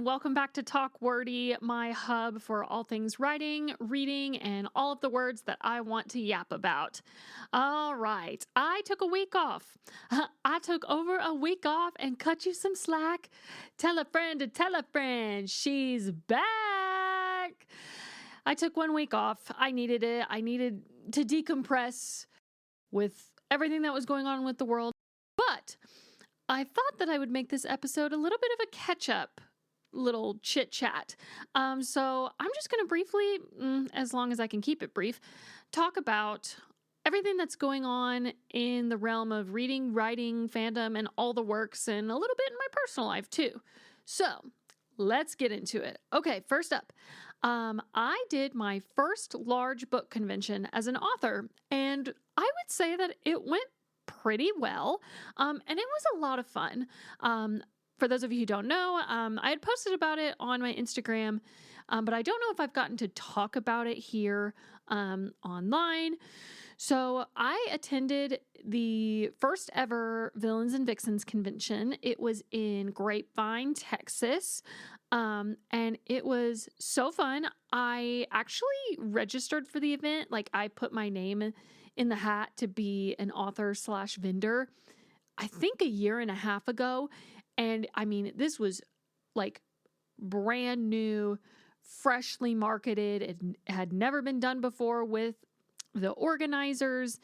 everyone. Welcome back to Talk Wordy, my hub for all things writing, reading, and all of the words that I want to yap about. All right. I took a week off. I took over a week off and cut you some slack. Tell a friend to tell a friend. She's back. I took 1 week off. I needed it. I needed to decompress with everything that was going on with the world. But I thought that I would make this episode a little bit of a catch-up little chit-chat. So I'm just going to briefly, as long as I can keep it brief, talk about everything that's going on in the realm of reading, writing, fandom, and all the works, and a little bit in my personal life too. So let's get into it. Okay, first up, I did my first large book convention as an author, and I would say that it went pretty well, and it was a lot of fun. For those of you who don't know, I had posted about it on my Instagram, but I don't know if I've gotten to talk about it here online. So I attended the first ever Villains and Vixens convention. It was in Grapevine, Texas, and it was so fun. I actually registered for the event. Like, I put my name in the hat to be an author / vendor, I think 1.5 years ago. And I mean, this was like brand new, freshly marketed. It had never been done before with the organizers.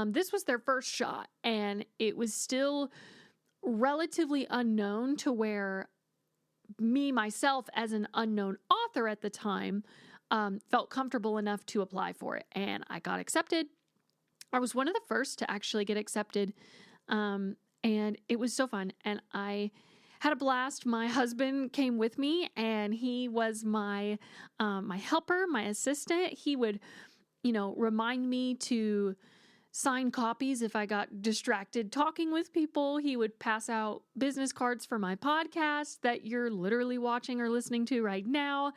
This was their first shot, and it was still relatively unknown to where me, myself, as an unknown author at the time, felt comfortable enough to apply for it. And I got accepted. I was one of the first to actually get accepted, and it was so fun, and I had a blast. My husband came with me, and he was my helper, my assistant. He would, remind me to sign copies if I got distracted talking with people. He would pass out business cards for my podcast that you're literally watching or listening to right now.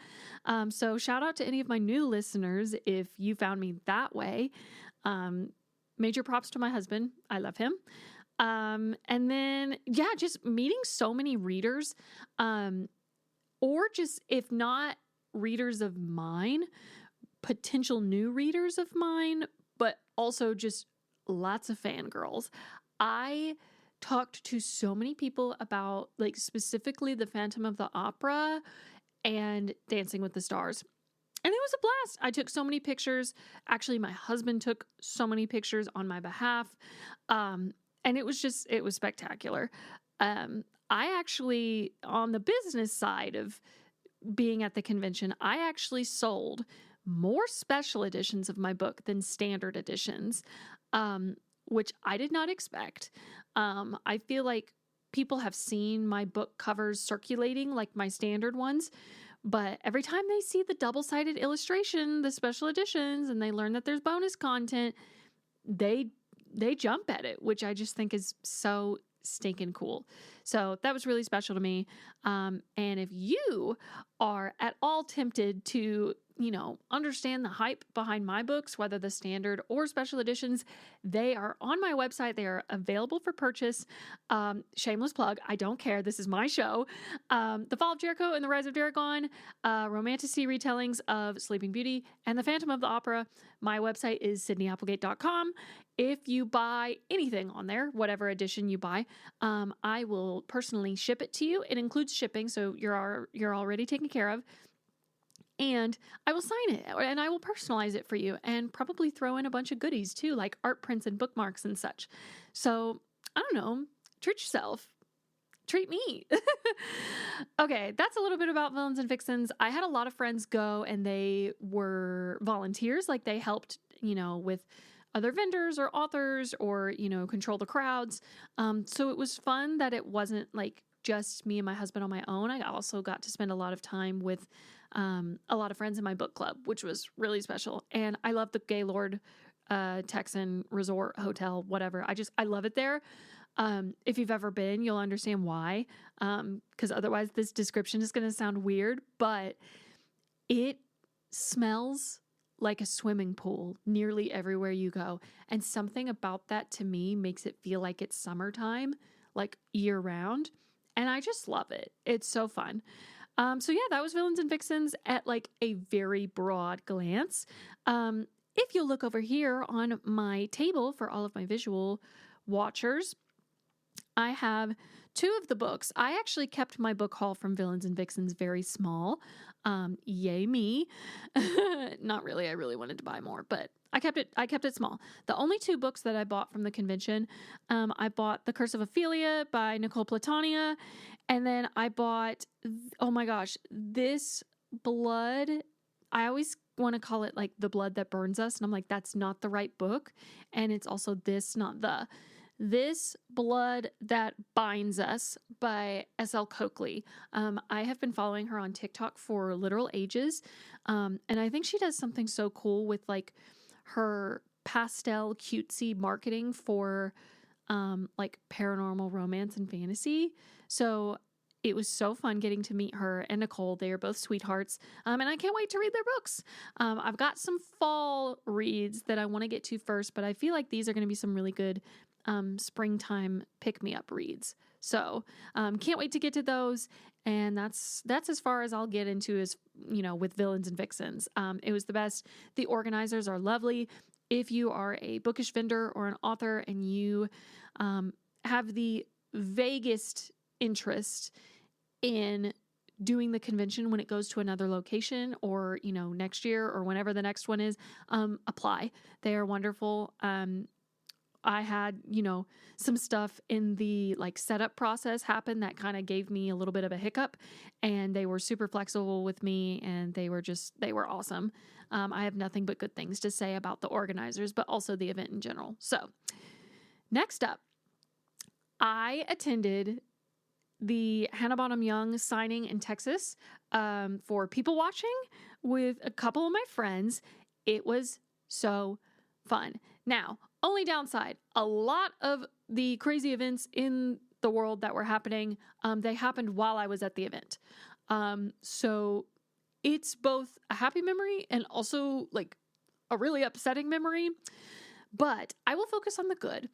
So shout out to any of my new listeners if you found me that way. Major props to my husband. I love him. And then, just meeting so many readers, or just, if not readers of mine, potential new readers of mine, but also just lots of fangirls. I talked to so many people about, like, specifically the Phantom of the Opera and Dancing with the Stars. And it was a blast. I took so many pictures. Actually, my husband took so many pictures on my behalf. And it was spectacular. I actually, on the business side of being at the convention, I actually sold more special editions of my book than standard editions, which I did not expect. I feel like people have seen my book covers circulating, like my standard ones. But every time they see the double-sided illustration, the special editions, and they learn that there's bonus content, they jump at it, which I just think is so stinking cool. So that was really special to me. And if you are at all tempted to, understand the hype behind my books, whether the standard or special editions, they are on my website. They are available for purchase. Shameless plug. I don't care. This is my show. The Fall of Jericho and the Rise of Daragon, romantasy retellings of Sleeping Beauty and the Phantom of the Opera. My website is sydneyapplegate.com. If you buy anything on there, whatever edition you buy, I will personally ship it to you. It includes shipping, so you're already taken care of. And I will sign it, and I will personalize it for you, and probably throw in a bunch of goodies too, like art prints and bookmarks and such. So, I don't know, treat yourself. Treat me. Okay, that's a little bit about Villains and Vixens. I had a lot of friends go, and they were volunteers. Like, they helped, with other vendors or authors, or, control the crowds. So it was fun that it wasn't like just me and my husband on my own. I also got to spend a lot of time with a lot of friends in my book club, which was really special. And I love the Gaylord Texan Resort Hotel, whatever. I love it there. If you've ever been, you'll understand why. Because otherwise this description is going to sound weird, but it smells like a swimming pool nearly everywhere you go. And something about that to me makes it feel like it's summertime, like year round. And I just love it. It's so fun. So yeah, that was Villains and Vixens at like a very broad glance. If you look over here on my table for all of my visual watchers, I have two of the books. I actually kept my book haul from Villains and Vixens very small. Yay me. Not really. I really wanted to buy more, but I kept it small. The only two books that I bought from the convention, I bought The Curse of Ophelia by Nicole Platania, and then I bought, oh my gosh, This Blood. I always want to call it like The Blood That Burns Us, and I'm like, that's not the right book, and it's also this, not the. This Blood That Binds Us by S.L. Coakley. I have been following her on TikTok for literal ages, and I think she does something so cool with like her pastel cutesy marketing for like paranormal romance and fantasy. So it was so fun getting to meet her and Nicole. They are both sweethearts, and I can't wait to read their books. I've got some fall reads that I want to get to first, but I feel like these are going to be some really good springtime pick-me-up reads. So can't wait to get to those. And that's as far as I'll get into as, with Villains and Vixens. It was the best. The organizers are lovely. If you are a bookish vendor or an author and you have the vaguest interest in doing the convention when it goes to another location or, next year or whenever the next one is, apply. They are wonderful. I had, some stuff in the like setup process happen that kind of gave me a little bit of a hiccup, and they were super flexible with me, and they were awesome. I have nothing but good things to say about the organizers, but also the event in general. So next up, I attended the Hannah Bonam-Young signing in Texas for people watching with a couple of my friends. It was so fun. Now, only downside, a lot of the crazy events in the world that were happening, they happened while I was at the event. So it's both a happy memory and also like a really upsetting memory, but I will focus on the good.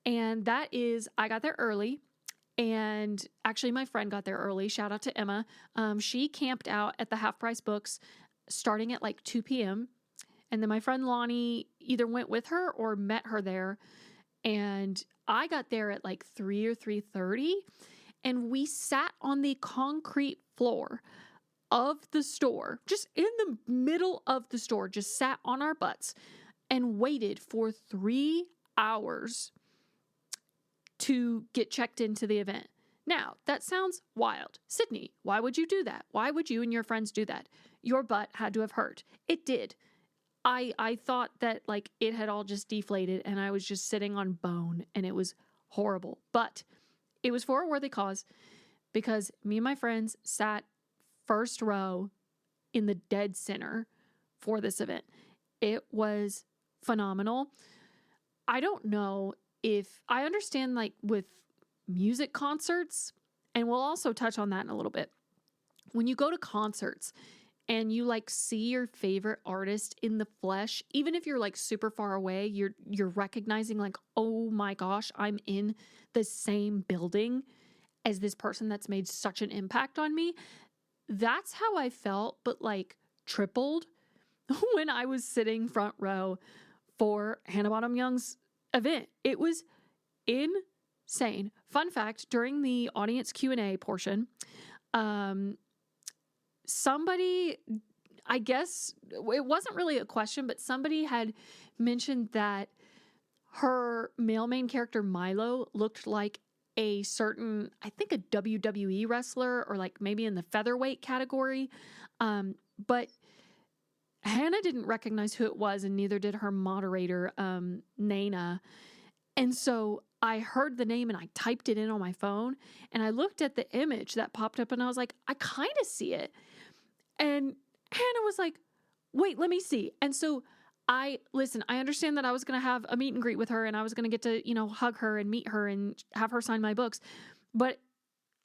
And that is, I got there early, and actually my friend got there early. Shout out to Emma. She camped out at the Half Price Books starting at like 2 p.m. And then my friend Lonnie either went with her or met her there. And I got there at like 3 or 3:30. And we sat on the concrete floor of the store, just in the middle of the store, just sat on our butts and waited for 3 hours to get checked into the event. Now, that sounds wild. Sydney, why would you do that? Why would you and your friends do that? Your butt had to have hurt. It did. I thought that like it had all just deflated and I was just sitting on bone and it was horrible. But it was for a worthy cause because me and my friends sat first row in the dead center for this event. It was phenomenal. I don't know if I understand like with music concerts, and we'll also touch on that in a little bit. When you go to concerts and you like see your favorite artist in the flesh, even if you're like super far away, you're recognizing like, oh my gosh, I'm in the same building as this person that's made such an impact on me. That's how I felt, but like tripled when I was sitting front row for Hannah Bonam-Young's event. It was insane. Fun fact, during the audience Q&A portion, somebody, I guess it wasn't really a question, but somebody had mentioned that her male main character Milo looked like a certain, I think a WWE wrestler or like maybe in the featherweight category. But Hannah didn't recognize who it was, and neither did her moderator, Nana. And so I heard the name and I typed it in on my phone and I looked at the image that popped up and I was like, I kind of see it. And Hannah was like, wait, let me see. And so I understand that I was going to have a meet and greet with her and I was going to get to, hug her and meet her and have her sign my books. But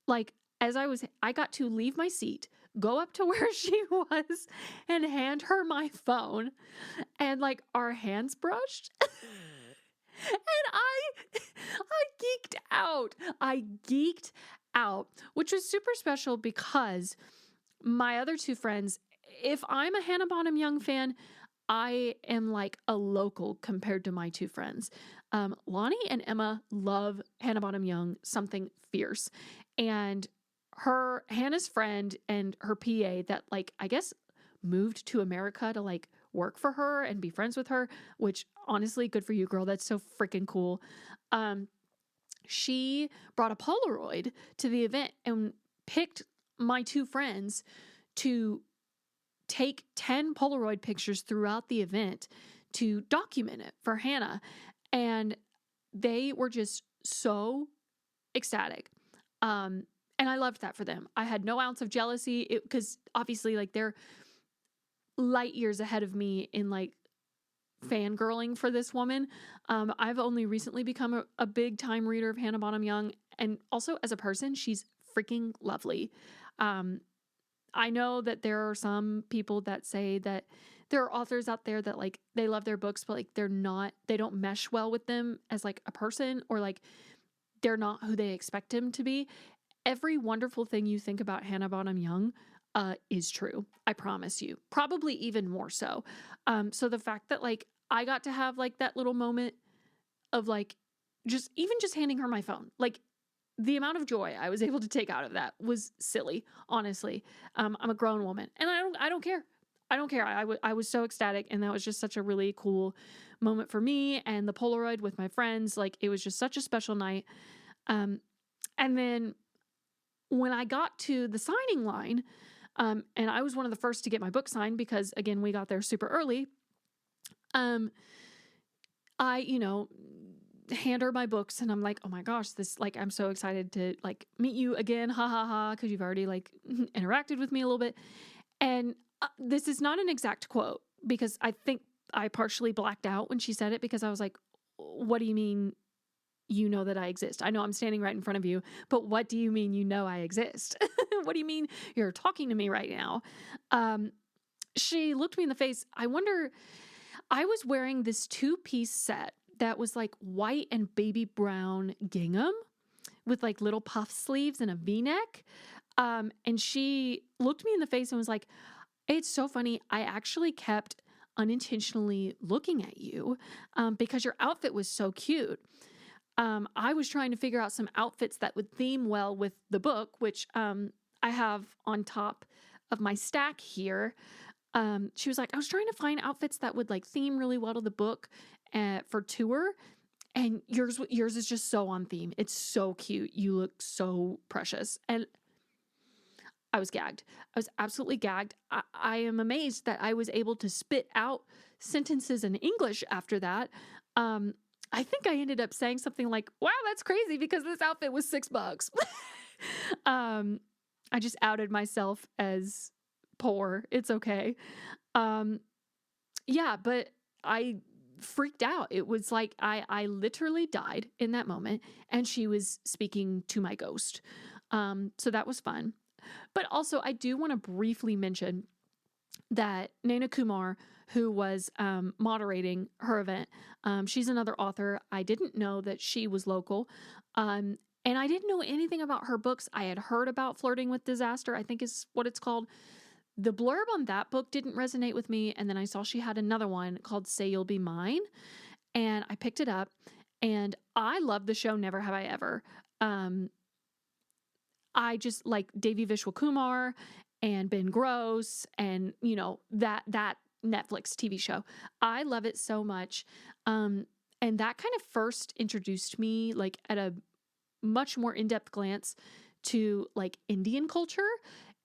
like, I got to leave my seat, go up to where she was and hand her my phone, and like our hands brushed. And I geeked out. Which was super special because my other two friends, if I'm a Hannah Bonam-Young fan, I am like a local compared to my two friends. Lonnie and Emma love Hannah Bonam-Young, something fierce. And Hannah's friend and her PA that like, I guess moved to America to like work for her and be friends with her, which honestly, good for you, girl. That's so freaking cool. She brought a Polaroid to the event and picked my two friends to take 10 Polaroid pictures throughout the event to document it for Hannah. And they were just so ecstatic. And I loved that for them. I had no ounce of jealousy because obviously like they're light years ahead of me in like fangirling for this woman. I've only recently become a big time reader of Hannah Bonam-Young, and also as a person, she's freaking lovely. I know that there are some people that say that there are authors out there that like they love their books, but like they don't mesh well with them as like a person, or like they're not who they expect them to be. Every wonderful thing you think about Hannah Bonam-Young is true. I promise you. Probably even more so. So the fact that like I got to have like that little moment of like just handing her my phone, like the amount of joy I was able to take out of that was silly, honestly. I'm a grown woman and I don't care. I don't care. I was so ecstatic, and that was just such a really cool moment for me, and the Polaroid with my friends. Like it was just such a special night. And then when I got to the signing line, and I was one of the first to get my book signed because again, we got there super early. I, hand her my books and I'm like, oh my gosh, I'm so excited to like meet you again. Ha ha ha. Cause you've already like interacted with me a little bit. And this is not an exact quote because I think I partially blacked out when she said it because I was like, what do you mean? You know that I exist. I know I'm standing right in front of you, but what do you mean you know I exist? What do you mean you're talking to me right now? She looked me in the face. I was wearing this 2-piece set that was like white and baby brown gingham with like little puff sleeves and a V-neck. And she looked me in the face and was like, it's so funny. I actually kept unintentionally looking at you because your outfit was so cute. I was trying to figure out some outfits that would theme well with the book, which I have on top of my stack here. She was like, I was trying to find outfits that would like theme really well to the book for tour. And yours is just so on theme. It's so cute. You look so precious. And I was gagged. I was absolutely gagged. I am amazed that I was able to spit out sentences in English after that. I think I ended up saying something like, wow, that's crazy because this outfit was $6. I just outed myself as poor. It's okay. Yeah, but I freaked out. It was like I literally died in that moment, and she was speaking to my ghost. So that was fun. But also, I do want to briefly mention that Naina Kumar, who was moderating her event, she's another author. I didn't know that she was local. And I didn't know anything about her books. I had heard about Flirting with Disaster, I think is what it's called. The blurb on that book didn't resonate with me. And then I saw she had another one called Say You'll Be Mine. And I picked it up. And I love the show Never Have I Ever. I just like Devi Vishwakumar and Ben Gross and, that Netflix TV show. I love it so much. And that kind of first introduced me like at a much more in-depth glance to like Indian culture.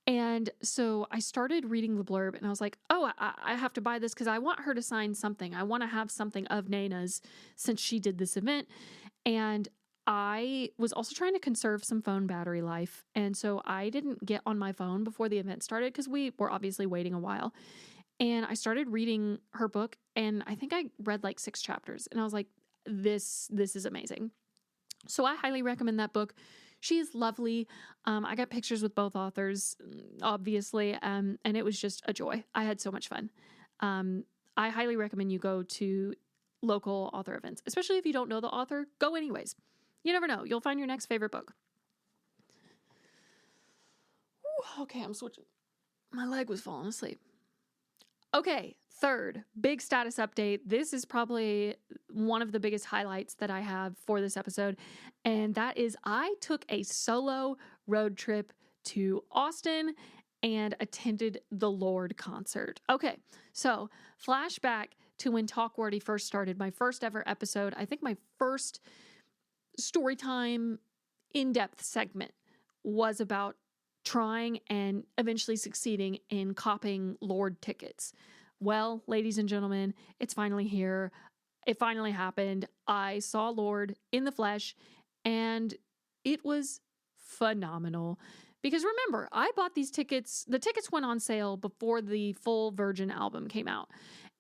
And so I started reading the blurb and I was like, oh, I have to buy this because I want her to sign something. I want to have something of Naina's since she did this event. And I was also trying to conserve some phone battery life. And so I didn't get on my phone before the event started because we were obviously waiting a while. And I started reading her book and I think I read like 6 chapters and I was like, this is amazing. So I highly recommend that book. She is lovely. I got pictures with both authors, obviously, and it was just a joy. I had so much fun. I highly recommend you go to local author events, especially if you don't know the author. Go anyways. You never know. You'll find your next favorite book. Ooh, okay, I'm switching. My leg was falling asleep. Okay, third, big status update. This is probably one of the biggest highlights that I have for this episode, and that is I took a solo road trip to Austin and attended the Lorde concert. Okay, so flashback to when Talk Wordy first started, my first ever episode. I think my first storytime in-depth segment was about trying and eventually succeeding in copying Lorde tickets. Well, ladies and gentlemen, it's finally here. It finally happened. I saw Lorde in the flesh, and it was phenomenal. Because remember, I bought these tickets. The tickets went on sale before the full Virgin album came out,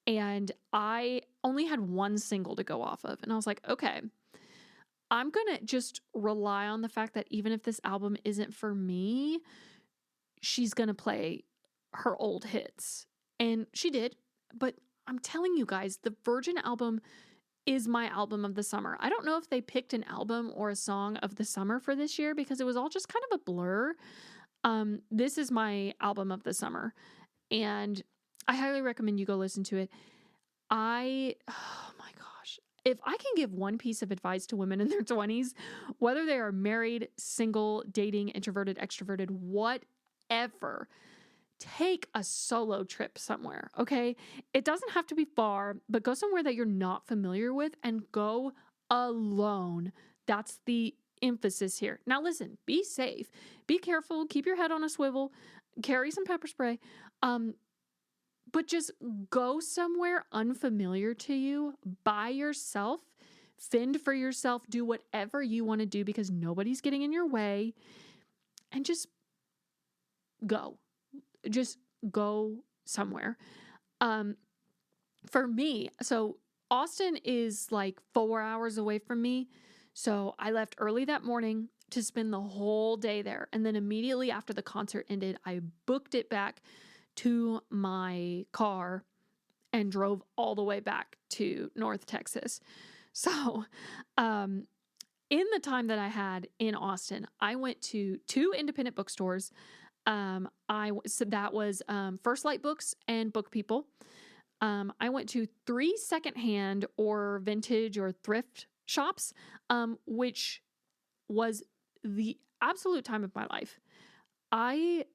and I only had one single to go off of. And I was like, okay, I'm going to just rely on the fact that even if this album isn't for me, she's going to play her old hits. And she did. But I'm telling you guys, the Virgin album is my album of the summer. I don't know if they picked an album or a song of the summer for this year because it was all just kind of a blur. This is my album of the summer. And I highly recommend you go listen to it. Oh my gosh. If I can give one piece of advice to women in their 20s, whether they are married, single, dating, introverted, extroverted, whatever, take a solo trip somewhere, okay? It doesn't have to be far, but go somewhere that you're not familiar with and go alone. That's the emphasis here. Now listen, be safe, be careful, keep your head on a swivel, carry some pepper spray, but just go somewhere unfamiliar to you by yourself, fend for yourself, do whatever you want to do because nobody's getting in your way, and just go. Just go somewhere. For me, so Austin is like 4 hours away from me. So I left early that morning to spend the whole day there. And then immediately after the concert ended, I booked it back to my car and drove all the way back to North Texas. So, in the time that I had in Austin, I went to 2 independent bookstores. So that was First Light Books and Book People. I went to 3 secondhand or vintage or thrift shops, which was the absolute time of my life. I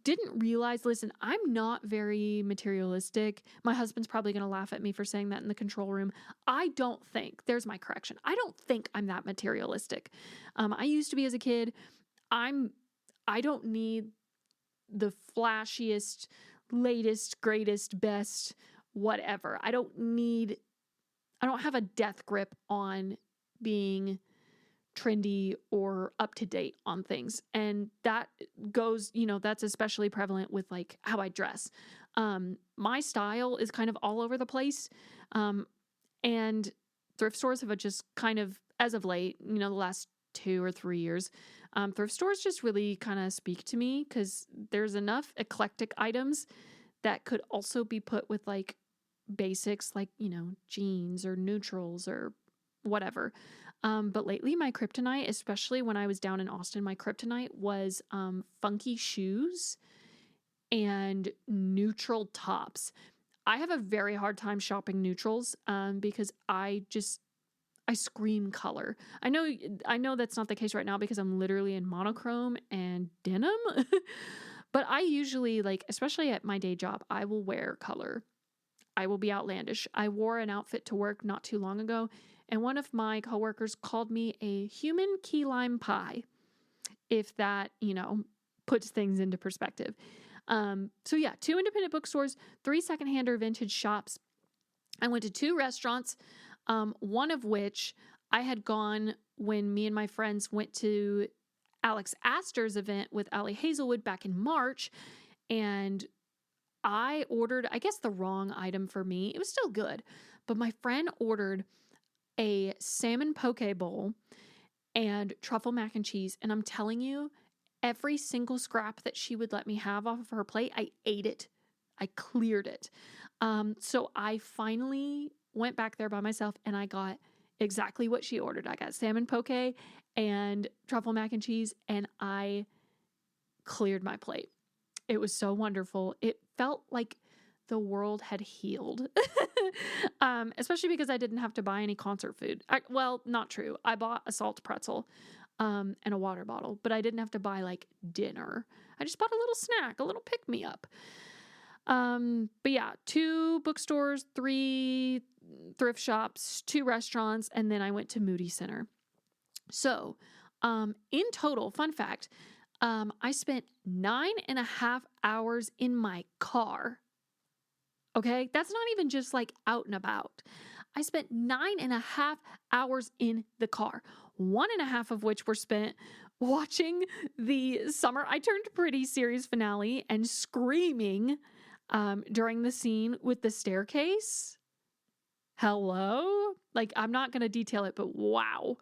didn't realize, listen, I'm not very materialistic. My husband's probably going to laugh at me for saying that in the control room. There's my correction. I don't think I'm that materialistic. I used to be as a kid. I don't need the flashiest, latest, greatest, best, whatever. I don't have a death grip on being trendy or up to date on things. And that goes, that's especially prevalent with like how I dress. My style is kind of all over the place. And thrift stores have just kind of, as of late, the last 2 or 3 years, thrift stores just really kind of speak to me because there's enough eclectic items that could also be put with like basics like, jeans or neutrals or whatever. But lately my kryptonite, especially when I was down in Austin, my kryptonite was funky shoes and neutral tops. I have a very hard time shopping neutrals because I scream color. I know that's not the case right now because I'm literally in monochrome and denim, but I usually especially at my day job, I will wear color. I will be outlandish. I wore an outfit to work not too long ago, and one of my coworkers called me a human key lime pie, if that, puts things into perspective. So yeah, 2 independent bookstores, 3 secondhand or vintage shops. I went to 2 restaurants, one of which I had gone when me and my friends went to Alex Astor's event with Allie Hazelwood back in March, and I ordered, I guess, the wrong item for me. It was still good, but my friend ordered a salmon poke bowl and truffle mac and cheese, and I'm telling you, every single scrap that she would let me have off of her plate, I ate it. I cleared it. So I finally went back there by myself and I got exactly what she ordered. I got salmon poke and truffle mac and cheese, and I cleared my plate. It was so wonderful. It felt like the world had healed, especially because I didn't have to buy any concert food. Well, not true. I bought a salt pretzel and a water bottle, but I didn't have to buy like dinner. I just bought a little snack, a little pick-me-up. But yeah, 2 bookstores, 3 thrift shops, 2 restaurants, and then I went to Moody Center. So, in total, fun fact, I spent 9.5 hours in my car. Okay, that's not even just like out and about. I spent 9.5 hours in the car, 1.5 of which were spent watching the Summer I Turned Pretty series finale and screaming during the scene with the staircase. Hello? Like, I'm not going to detail it, but wow,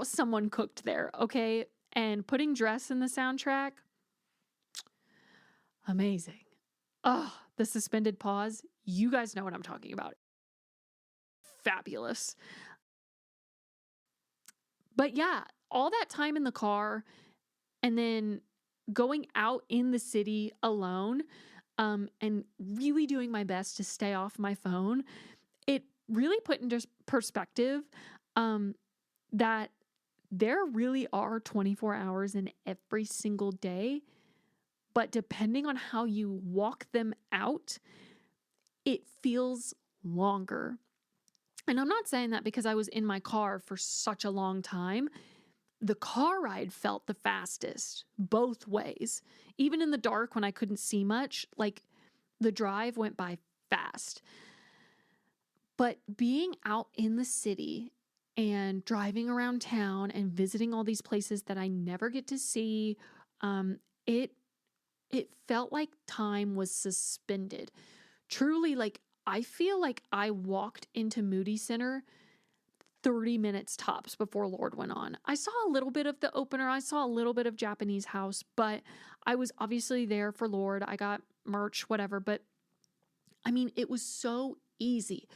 someone cooked there, okay? And putting Dress in the soundtrack, amazing. Oh, the suspended pause. You guys know what I'm talking about. Fabulous. But yeah, all that time in the car and then going out in the city alone, and really doing my best to stay off my phone, it really put into perspective that there really are 24 hours in every single day, but depending on how you walk them out, it feels longer. And I'm not saying that because I was in my car for such a long time. The car ride felt the fastest both ways. Even in the dark when I couldn't see much, like the drive went by fast. But being out in the city and driving around town and visiting all these places that I never get to see, it felt like time was suspended. Truly, like, I feel like I walked into Moody Center 30 minutes tops before Lorde went on. I saw a little bit of the opener. I saw a little bit of Japanese House, but I was obviously there for Lorde. I got merch, whatever. But I mean, it was so easy.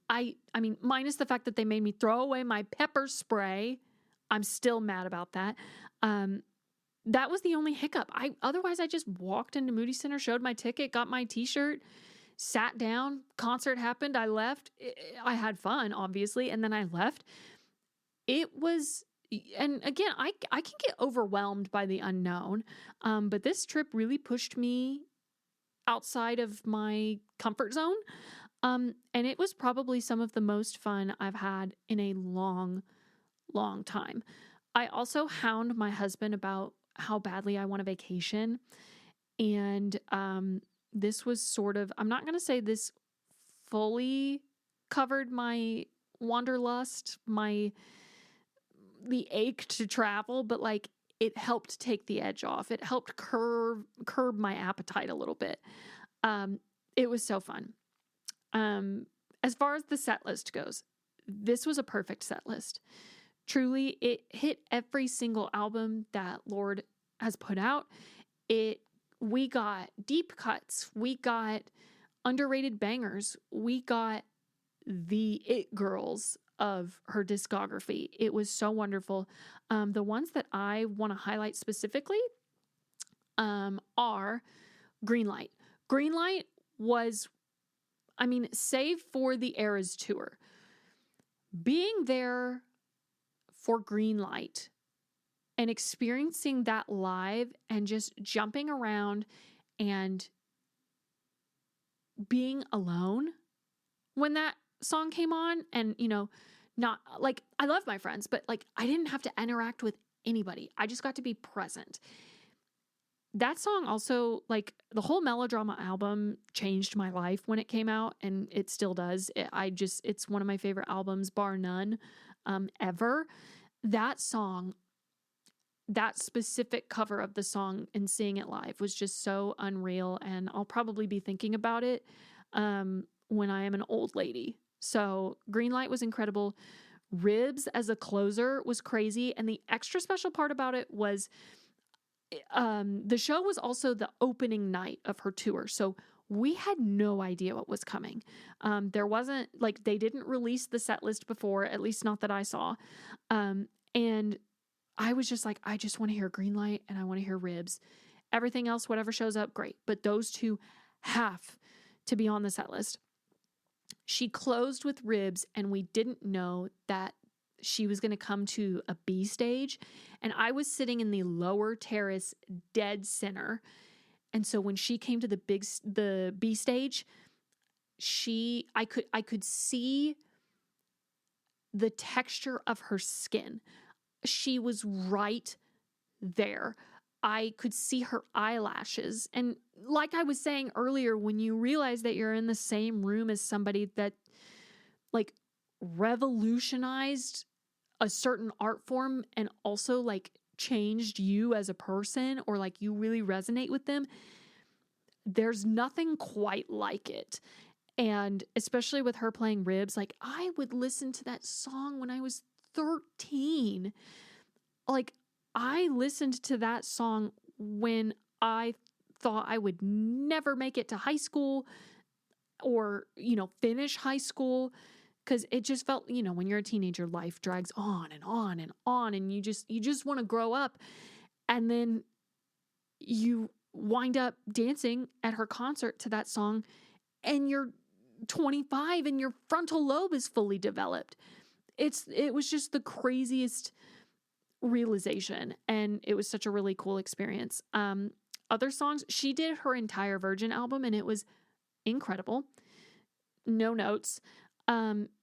I mean, minus the fact that they made me throw away my pepper spray. I'm still mad about that. That was the only hiccup. Otherwise, I just walked into Moody Center, showed my ticket, got my t-shirt, sat down, concert happened, I left. I had fun, obviously, and then I left. It was, and again, I can get overwhelmed by the unknown, but this trip really pushed me outside of my comfort zone, and it was probably some of the most fun I've had in a long, long time. I also hound my husband about how badly I want a vacation, and this was sort of, I'm not going to say this fully covered my wanderlust, the ache to travel, but like it helped take the edge off. It helped curb my appetite a little bit. It was so fun. As far as the set list goes, this was a perfect set list. Truly, it hit every single album that Lorde has put out. We got deep cuts. We got underrated bangers. We got the it girls of her discography. It was so wonderful. The ones that I want to highlight specifically are Greenlight. Greenlight was, save for the Eras tour, being there for Greenlight and experiencing that live and just jumping around and being alone when that song came on. And, not like, I love my friends, but like I didn't have to interact with anybody. I just got to be present. That song also, like the whole Melodrama album changed my life when it came out, and it still does. It's one of my favorite albums, bar none, ever. That song, that specific cover of the song and seeing it live was just so unreal, and I'll probably be thinking about it when I am an old lady. So Greenlight was incredible. Ribs as a closer was crazy, and the extra special part about it was the show was also the opening night of her tour, so we had no idea what was coming. There wasn't, like, they didn't release the set list before, at least not that I saw, and I was just like, I just want to hear Greenlight and I want to hear Ribs. Everything else, whatever shows up, great. But those two have to be on the set list. She closed with Ribs, and we didn't know that she was going to come to a B stage. And I was sitting in the lower terrace, dead center. And so when she came to the B stage, I could see the texture of her skin. She was right there. I could see her eyelashes. And like I was saying earlier, when you realize that you're in the same room as somebody that like revolutionized a certain art form and also like changed you as a person, or like you really resonate with them, there's nothing quite like it. And especially with her playing Ribs, like I would listen to that song when I was 13. Like I listened to that song when I thought I would never make it to high school or, finish high school. Because it just felt, when you're a teenager, life drags on and on and on. And you just want to grow up. And then you wind up dancing at her concert to that song. And you're 25 and your frontal lobe is fully developed. It was just the craziest realization. And it was such a really cool experience. Other songs, she did her entire Virgin album and it was incredible. No notes.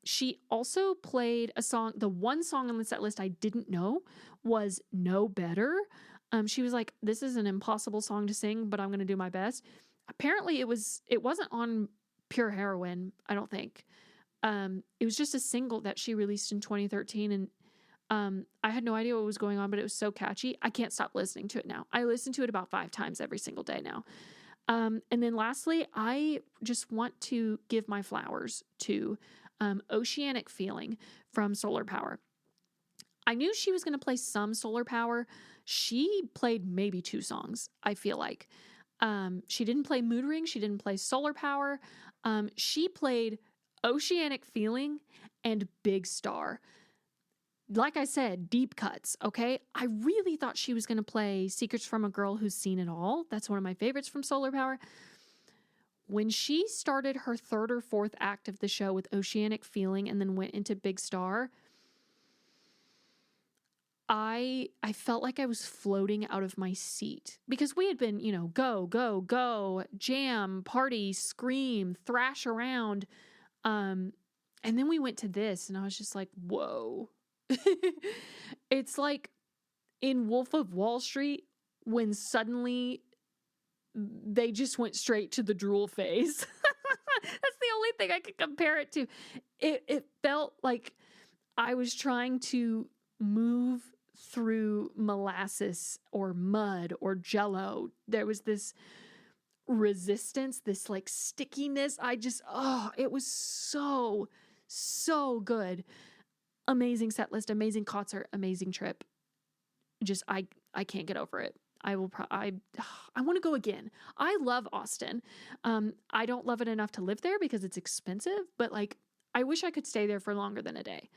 She also played a song. The one song on the set list I didn't know was No Better. She was like, this is an impossible song to sing, but I'm going to do my best. Apparently it wasn't on Pure Heroine, I don't think. It was just a single that she released in 2013. And I had no idea what was going on, but it was so catchy. I can't stop listening to it now. I listen to it about 5 times every single day now. And then lastly, I just want to give my flowers to Oceanic Feeling from Solar Power. I knew she was going to play some Solar Power. She played maybe 2 songs, I feel like. She didn't play Mood Ring. She didn't play Solar Power. She played Oceanic Feeling and Big Star. Like I said, deep cuts, okay? I really thought she was going to play Secrets from a Girl Who's Seen It All. That's one of my favorites from Solar Power. When she started her 3rd or 4th act of the show with Oceanic Feeling and then went into Big Star, I felt like I was floating out of my seat because we had been, go, go, go, jam, party, scream, thrash around. And then we went to this and I was just like, whoa. It's like in Wolf of Wall Street when suddenly they just went straight to the drool phase. That's the only thing I could compare it to. It felt like I was trying to move through molasses or mud or jello. There was this resistance, this like stickiness. It was so good. Amazing set list, amazing concert, amazing trip. I can't get over it. I want to go again. I love Austin. I don't love it enough to live there because it's expensive, but like, I wish I could stay there for longer than a day.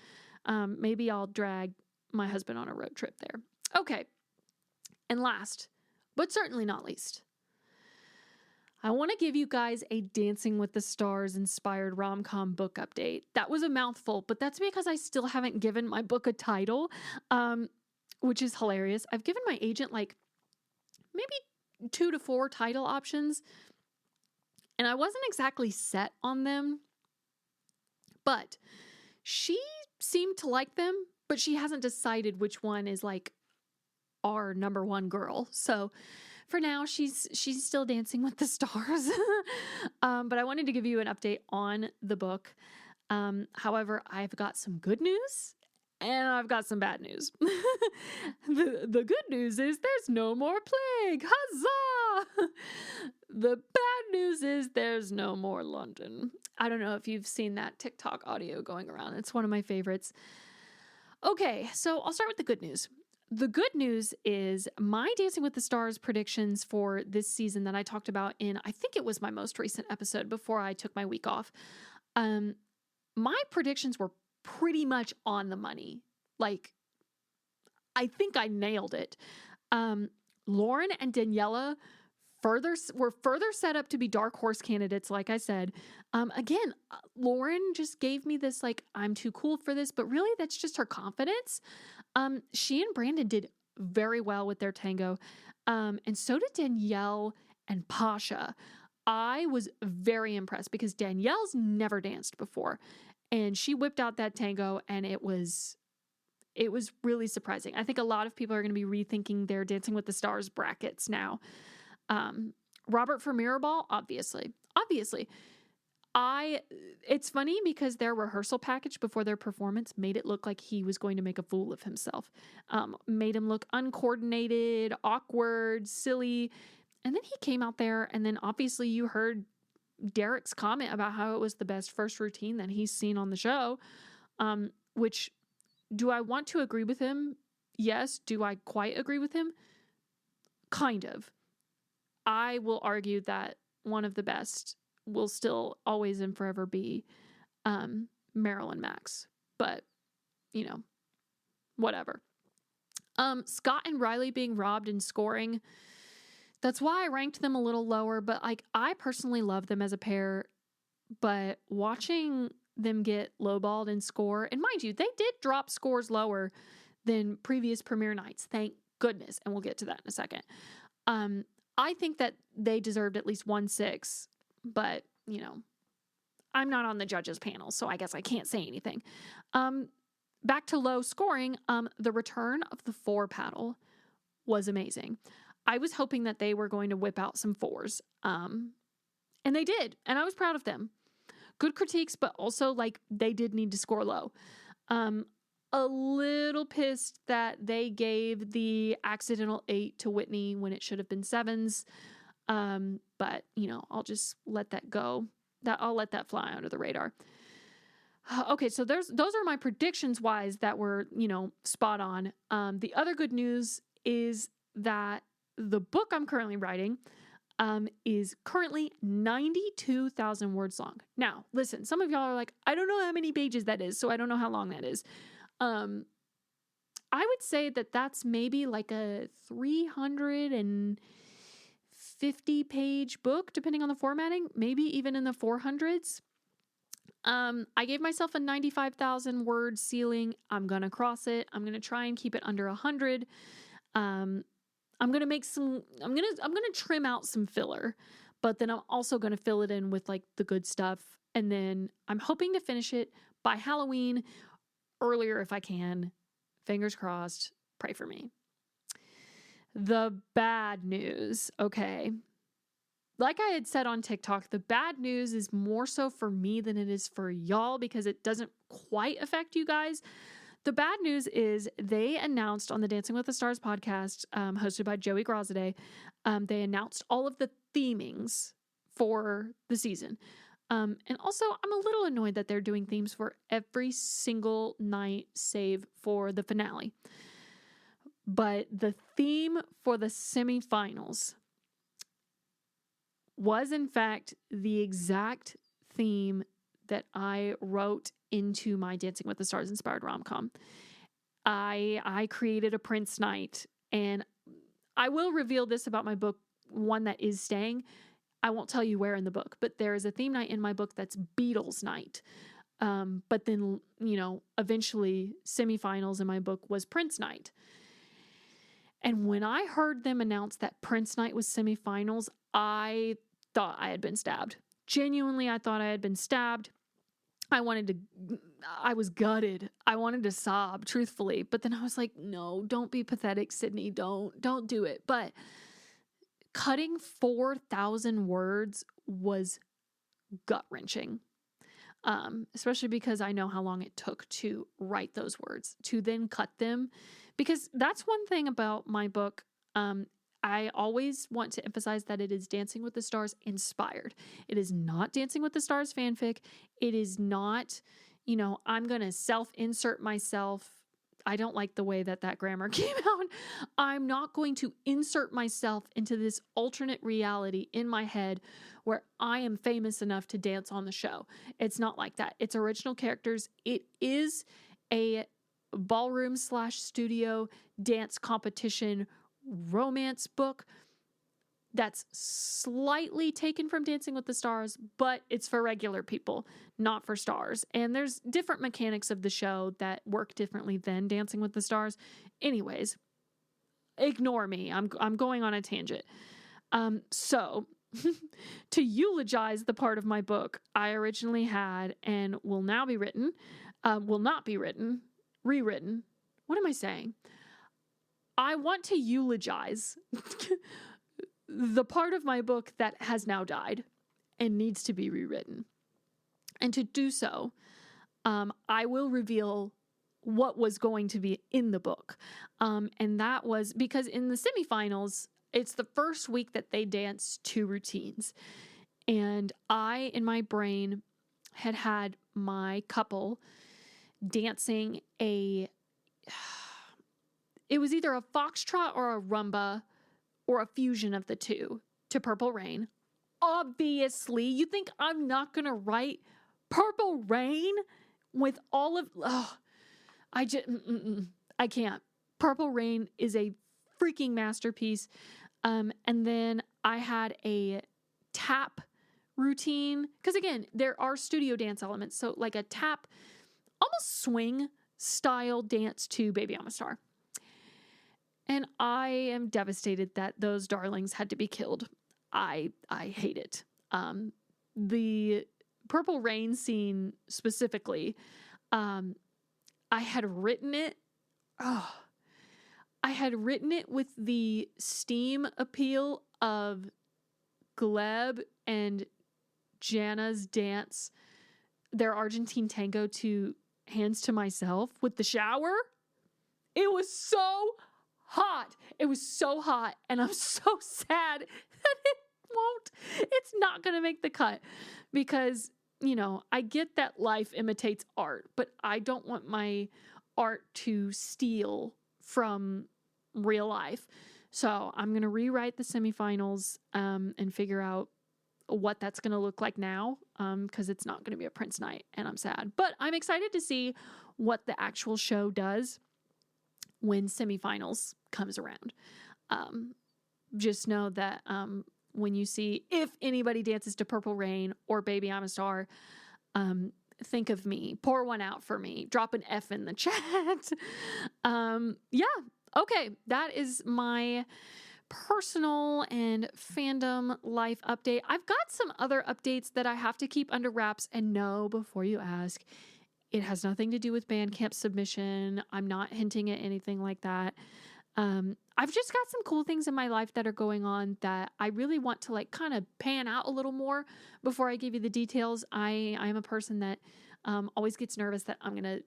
Maybe I'll drag my husband on a road trip there. Okay. And last, but certainly not least, I want to give you guys a Dancing with the Stars inspired rom-com book update. That was a mouthful, but that's because I still haven't given my book a title, which is hilarious. I've given my agent like maybe 2 to 4 title options, and I wasn't exactly set on them, but she seemed to like them, but she hasn't decided which one is like our number one girl. So for now, she's still Dancing with the Stars. But I wanted to give you an update on the book. However, I've got some good news and I've got some bad news. The good news is there's no more plague. Huzzah! The bad news is there's no more London. I don't know if you've seen that TikTok audio going around. It's one of my favorites. Okay, so I'll start with the good news. The good news is my Dancing with the Stars predictions for this season that I talked about in, I think it was my most recent episode before I took my week off. My predictions were pretty much on the money. Like, I think I nailed it. Lauren and Daniela were further set up to be dark horse candidates, like I said. Again, Lauren just gave me this, like, I'm too cool for this, but really that's just her confidence. She and Brandon did very well with their tango. And so did Danielle and Pasha. I was very impressed because Danielle's never danced before, and she whipped out that tango, and it was really surprising. I think a lot of people are going to be rethinking their Dancing with the Stars brackets now. Robert for Mirrorball, obviously. It's funny because their rehearsal package before their performance made it look like he was going to make a fool of himself. Made him look uncoordinated, awkward, silly. And then he came out there, and then obviously you heard Derek's comment about how it was the best first routine that he's seen on the show. Which, do I want to agree with him? Yes. Do I quite agree with him? Kind of. I will argue that one of the best will still always and forever be Marilyn Max. But, whatever. Scott and Riley being robbed in scoring, that's why I ranked them a little lower. But I personally love them as a pair. But watching them get lowballed in score, and mind you, they did drop scores lower than previous premiere nights. Thank goodness. And we'll get to that in a second. I think that they deserved at least 1-6, but, I'm not on the judges panel, so I guess I can't say anything. Back to low scoring, the return of the 4 paddle was amazing. I was hoping that they were going to whip out some 4s, and they did, and I was proud of them. Good critiques, but also, they did need to score low. A little pissed that they gave the accidental 8 to Whitney when it should have been 7s. But, I'll just let that go. I'll let that fly under the radar. Okay, so those are my predictions wise that were, spot on. The other good news is that the book I'm currently writing is currently 92,000 words long. Now, listen, some of y'all are like, I don't know how many pages that is, so I don't know how long that is. I would say that that's maybe like a 350 page book, depending on the formatting, maybe even in the 400s. I gave myself a 95,000 word ceiling. I'm going to cross it. I'm going to try and keep it under 100. I'm going to trim out some filler, but then I'm also going to fill it in with the good stuff. And then I'm hoping to finish it by Halloween, earlier if I can. Fingers crossed. Pray for me. The bad news. Okay. Like I had said on TikTok, the bad news is more so for me than it is for y'all because it doesn't quite affect you guys. The bad news is they announced on the Dancing with the Stars podcast, hosted by Joey Grozade, they announced all of the themings for the season. And also, I'm a little annoyed that they're doing themes for every single night save for the finale. But the theme for the semifinals was, in fact, the exact theme that I wrote into my Dancing with the Stars inspired rom-com. I created a Prince night, and I will reveal this about my book, one that is staying. I won't tell you where in the book, but there is a theme night in my book that's Beatles night. But then, eventually semifinals in my book was Prince night. And when I heard them announce that Prince night was semifinals, I thought I had been stabbed. Genuinely, I thought I had been stabbed. I was gutted. I wanted to sob, truthfully. But then I was like, no, don't be pathetic, Sydney. Don't do it. But cutting 4,000 words was gut-wrenching. Especially because I know how long it took to write those words, to then cut them. Because that's one thing about my book. I always want to emphasize that it is Dancing with the Stars inspired. It is not Dancing with the Stars fanfic. It is not, I'm going to self-insert myself. I don't like the way that grammar came out. I'm not going to insert myself into this alternate reality in my head where I am famous enough to dance on the show. It's not like that. It's original characters. It is a ballroom/studio dance competition romance book that's slightly taken from Dancing with the Stars, but it's for regular people, not for stars. And there's different mechanics of the show that work differently than Dancing with the Stars. Anyways, ignore me. I'm going on a tangent. So to eulogize the part of my book I originally had and will not be written, rewritten. What am I saying? I want to eulogize the part of my book that has now died and needs to be rewritten. And to do so, I will reveal what was going to be in the book. And that was because in the semifinals, it's the first week that they dance 2 routines. And I, in my brain, had my couple dancing it was either a foxtrot or a rumba or a fusion of the two to Purple Rain. Obviously, you think I'm not going to write Purple Rain with all of... I can't. Purple Rain is a freaking masterpiece. And then I had a tap routine. Because again, there are studio dance elements. So like a tap, almost swing style dance to Baby I'm a Star. And I am devastated that those darlings had to be killed. I hate it. The Purple Rain scene specifically, I had written it. I had written it with the steam appeal of Gleb and Jana's dance, their Argentine tango to Hands to Myself with the shower. It was so hot. It was so hot. And I'm so sad that it's not going to make the cut because, I get that life imitates art, but I don't want my art to steal from real life. So I'm going to rewrite the semifinals and figure out what that's going to look like now because it's not going to be a Prince night and I'm sad. But I'm excited to see what the actual show does when semifinals comes around. Just know that when you see, if anybody dances to Purple Rain or Baby I'm a Star, think of me. Pour one out for me. Drop an F in the chat. Okay. That is my personal and fandom life update. I've got some other updates that I have to keep under wraps, and no, before you ask, it has nothing to do with Bandcamp submission. I'm not hinting at anything like that. I've just got some cool things in my life that are going on that I really want to kind of pan out a little more before I give you the details. I am a person that always gets nervous that I'm going to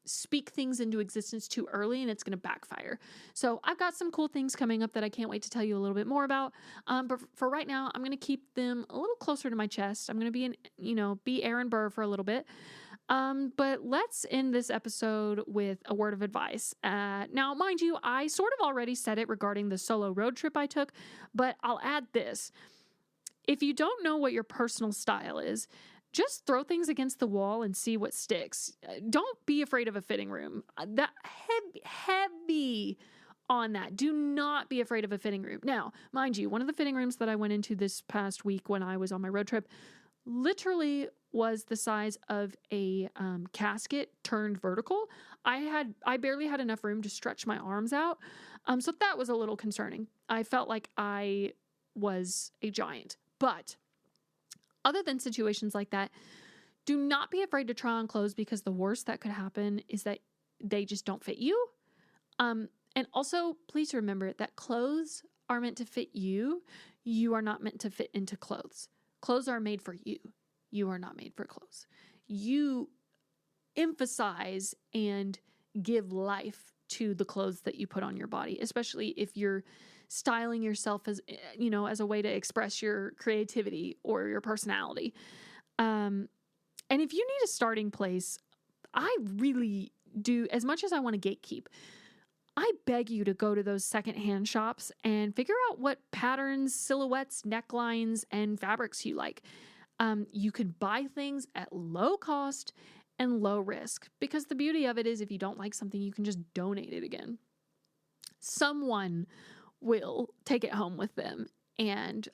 speak things into existence too early and it's going to backfire. So I've got some cool things coming up that I can't wait to tell you a little bit more about. But for right now, I'm going to keep them a little closer to my chest. I'm going to be Aaron Burr for a little bit. But let's end this episode with a word of advice. Now, mind you, I sort of already said it regarding the solo road trip I took, but I'll add this. If you don't know what your personal style is, just throw things against the wall and see what sticks. Don't be afraid of a fitting room. That heavy on that. Do not be afraid of a fitting room. Now, mind you, one of the fitting rooms that I went into this past week when I was on my road trip literally was the size of a casket turned vertical. I barely had enough room to stretch my arms out. So that was a little concerning. I felt like I was a giant. But other than situations like that, do not be afraid to try on clothes because the worst that could happen is that they just don't fit you. And also, please remember that clothes are meant to fit you. You are not meant to fit into clothes. Clothes are made for you. You are not made for clothes. You emphasize and give life to the clothes that you put on your body, especially if you're styling yourself as a way to express your creativity or your personality. And if you need a starting place, I really do, as much as I want to gatekeep, I beg you to go to those secondhand shops and figure out what patterns, silhouettes, necklines, and fabrics you like. You can buy things at low cost and low risk because the beauty of it is if you don't like something, you can just donate it again. Someone will take it home with them. And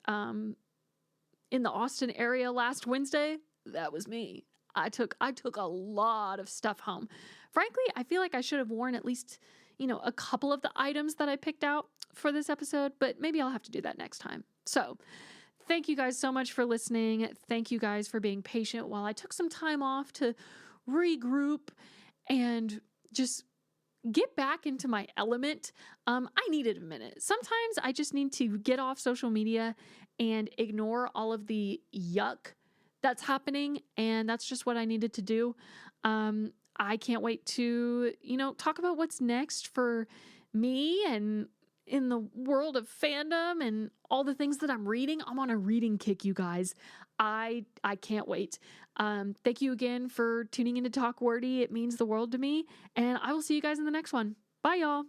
in the Austin area last Wednesday, that was me. I took a lot of stuff home. Frankly, I feel like I should have worn at least, a couple of the items that I picked out for this episode, but maybe I'll have to do that next time. So thank you guys so much for listening. Thank you guys for being patient while I took some time off to regroup and just get back into my element. I needed a minute. Sometimes I just need to get off social media and ignore all of the yuck that's happening. And that's just what I needed to do. I can't wait to, talk about what's next for me and in the world of fandom and all the things that I'm reading. I'm on a reading kick, you guys. I can't wait. Thank you again for tuning in to Talk Wordy. It means the world to me. And I will see you guys in the next one. Bye, y'all.